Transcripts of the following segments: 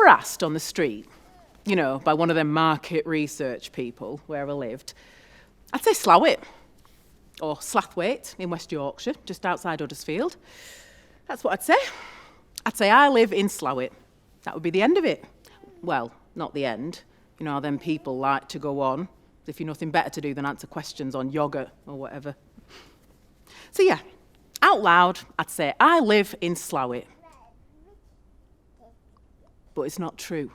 were asked on the street, by one of them market research people where I lived, I'd say Slaithwaite, or Slaithwaite in West Yorkshire, just outside Huddersfield. That's what I'd say. I'd say I live in Slaithwaite. That would be the end of it. Well, not the end. How them people like to go on, as if you've nothing better to do than answer questions on yoghurt or whatever. So yeah, out loud, I'd say I live in Slaithwaite. But it's not true.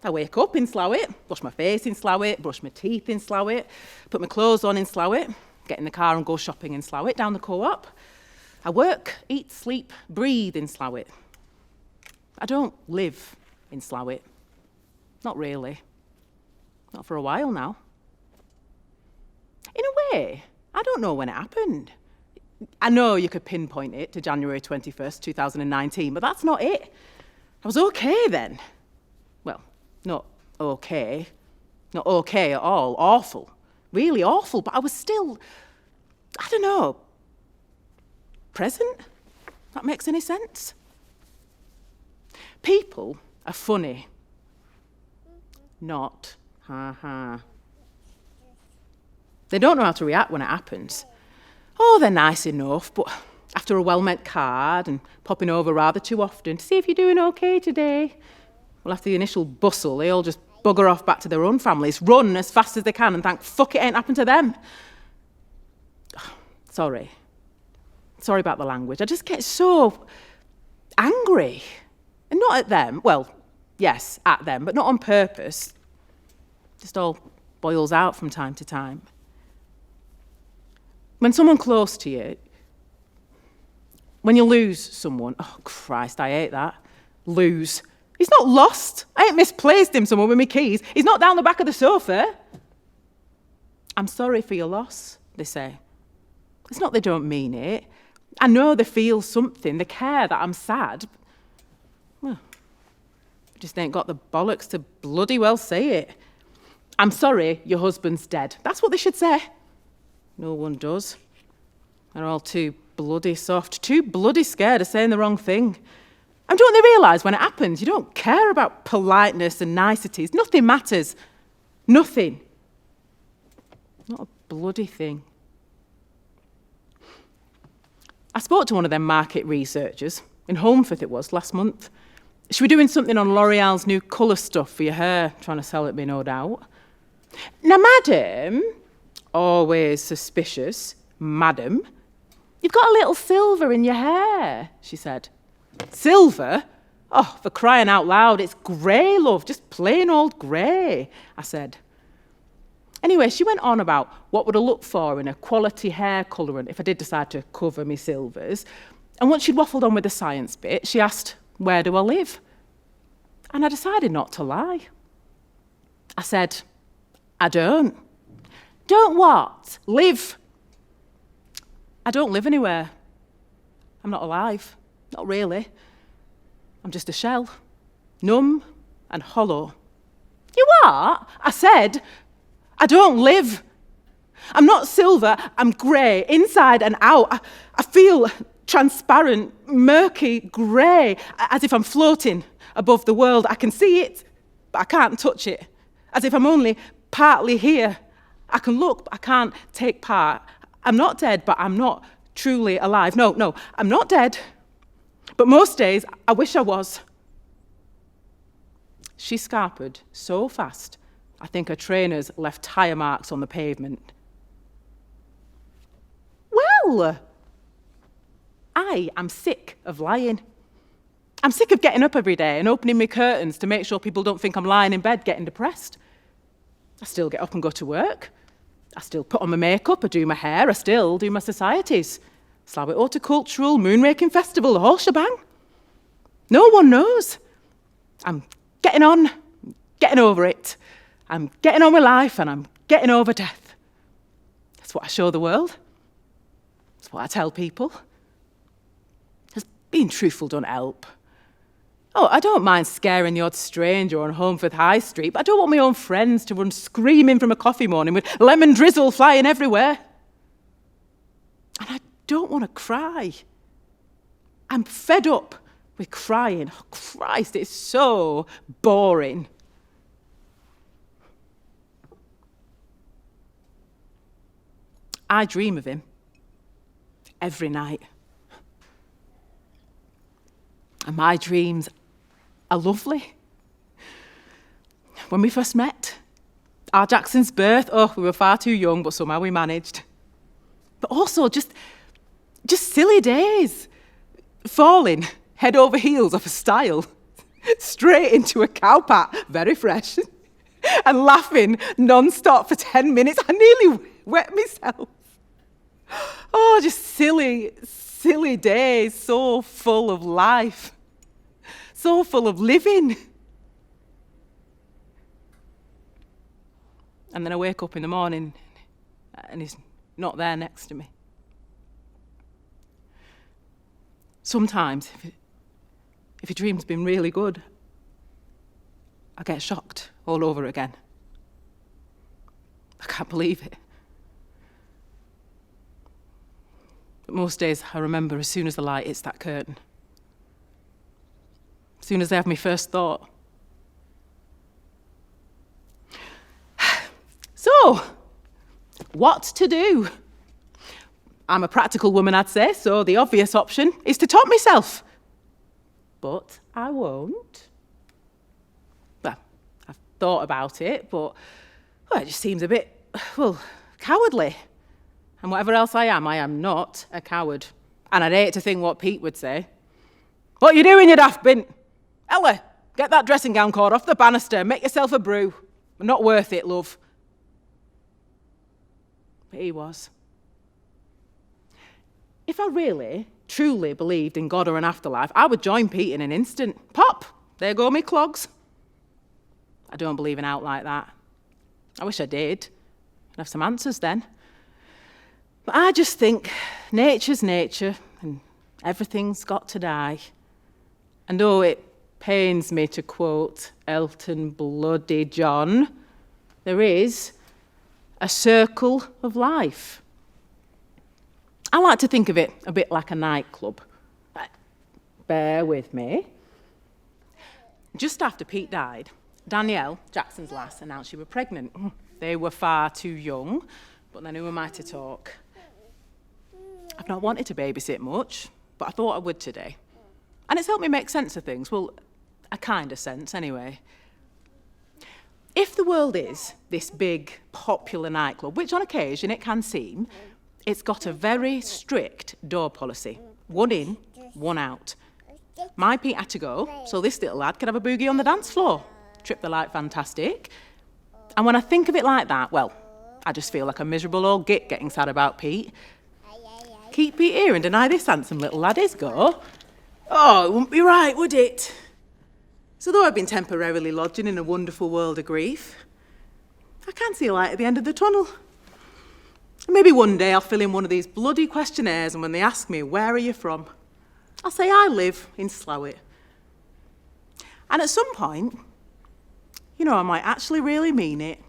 I wake up in Slaithwaite, wash my face in Slaithwaite, brush my teeth in Slaithwaite, put my clothes on in Slaithwaite, get in the car and go shopping in Slaithwaite, down the co-op. I work, eat, sleep, breathe in Slaithwaite. I don't live in Slaithwaite. Not really. Not for a while now. In a way, I don't know when it happened. I know you could pinpoint it to January 21st, 2019, but that's not it. I was okay then. Well, not okay. Not okay at all. Awful. Really awful, but I was still, I don't know, present? That makes any sense? People are funny. Not. Ha ha. They don't know how to react when it happens. Oh, they're nice enough, but after a well-meant card and popping over rather too often to see if you're doing okay today, well, after the initial bustle, they all just bugger off back to their own families, run as fast as they can and thank fuck it ain't happened to them. Sorry. Sorry about the language. I just get so angry. And not at them. Well, yes, at them, but not on purpose. Just all boils out from time to time. When someone close to you, when you lose someone, oh Christ, I hate that. Lose. He's not lost. I ain't misplaced him somewhere with my keys. He's not down the back of the sofa. I'm sorry for your loss, they say. It's not they don't mean it. I know they feel something, they care that I'm sad. Well, I just ain't got the bollocks to bloody well say it. I'm sorry your husband's dead. That's what they should say. No one does. They're all too bloody soft, too bloody scared of saying the wrong thing. And don't they realise when it happens, you don't care about politeness and niceties. Nothing matters. Nothing. Not a bloody thing. I spoke to one of them market researchers, in Holmfirth it was, last month. She was doing something on L'Oreal's new colour stuff for your hair, trying to sell it me, no doubt. Now, madam, always suspicious, madam, you've got a little silver in your hair, she said. Silver? Oh, for crying out loud, it's grey, love, just plain old grey, I said. Anyway, she went on about what would I look for in a quality hair colourant if I did decide to cover me silvers. And once she'd waffled on with the science bit, she asked, where do I live? And I decided not to lie. I said, I don't. Don't what? Live. I don't live anywhere. I'm not alive. Not really. I'm just a shell. Numb and hollow. You are? I said, I don't live. I'm not silver, I'm grey, inside and out. I feel transparent, murky, grey, as if I'm floating above the world. I can see it, but I can't touch it. As if I'm only partly here. I can look, but I can't take part. I'm not dead, but I'm not truly alive. No, I'm not dead. But most days, I wish I was. She scarpered so fast, I think her trainers left tyre marks on the pavement. Well, I am sick of lying. I'm sick of getting up every day and opening my curtains to make sure people don't think I'm lying in bed getting depressed. I still get up and go to work. I still put on my makeup, I do my hair, I still do my societies. Slaithwaite Horticultural, Moonraking Festival, the whole shebang. No one knows. I'm getting on, getting over it. I'm getting on with life and I'm getting over death. That's what I show the world. That's what I tell people. Because being truthful don't help. Oh, I don't mind scaring the odd stranger on Holmfirth High Street, but I don't want my own friends to run screaming from a coffee morning with lemon drizzle flying everywhere. And I don't want to cry. I'm fed up with crying. Oh, Christ, it's so boring. I dream of him every night. And my dreams are lovely. When we first met, our Jackson's birth, oh, we were far too young, but somehow we managed. But also just silly days. Falling head over heels off a stile, straight into a cow pat, very fresh, and laughing non-stop for 10 minutes. I nearly wet myself. Oh, just silly days, so full of life, so full of living. And then I wake up in the morning and he's not there next to me. Sometimes, if a dream's been really good, I get shocked all over again. I can't believe it. But most days I remember as soon as the light hits that curtain. As soon as I have my first thought. So, what to do? I'm a practical woman, I'd say, so the obvious option is to top myself. But I won't. Well, I've thought about it, but it just seems a bit, cowardly. And whatever else I am not a coward. And I'd hate to think what Pete would say. What you doing, you daft bint? Ella, get that dressing gown cord off the banister, make yourself a brew. Not worth it, love. But he was. If I really, truly believed in God or an afterlife, I would join Pete in an instant. Pop, there go me clogs. I don't believe in out like that. I wish I did. I'd have some answers then. But I just think nature's nature and everything's got to die. And oh, it pains me to quote Elton Bloody John, there is a circle of life. I like to think of it a bit like a nightclub. Bear with me. Just after Pete died, Danielle, Jackson's lass, announced she was pregnant. They were far too young, but then who am I to talk? I've not wanted to babysit much, but I thought I would today. And it's helped me make sense of things. Well, a kind of sense, anyway. If the world is this big, popular nightclub, which on occasion it can seem, it's got a very strict door policy. One in, one out. My Pete had to go, so this little lad could have a boogie on the dance floor. Trip the light fantastic. And when I think of it like that, well, I just feel like a miserable old git getting sad about Pete. Keep Pete here and deny this handsome little lad his go? Oh, it wouldn't be right, would it? So though I've been temporarily lodging in a wonderful world of grief, I can see a light at the end of the tunnel. Maybe one day I'll fill in one of these bloody questionnaires, and when they ask me, where are you from? I'll say I live in Slaithwaite. And at some point, I might actually really mean it.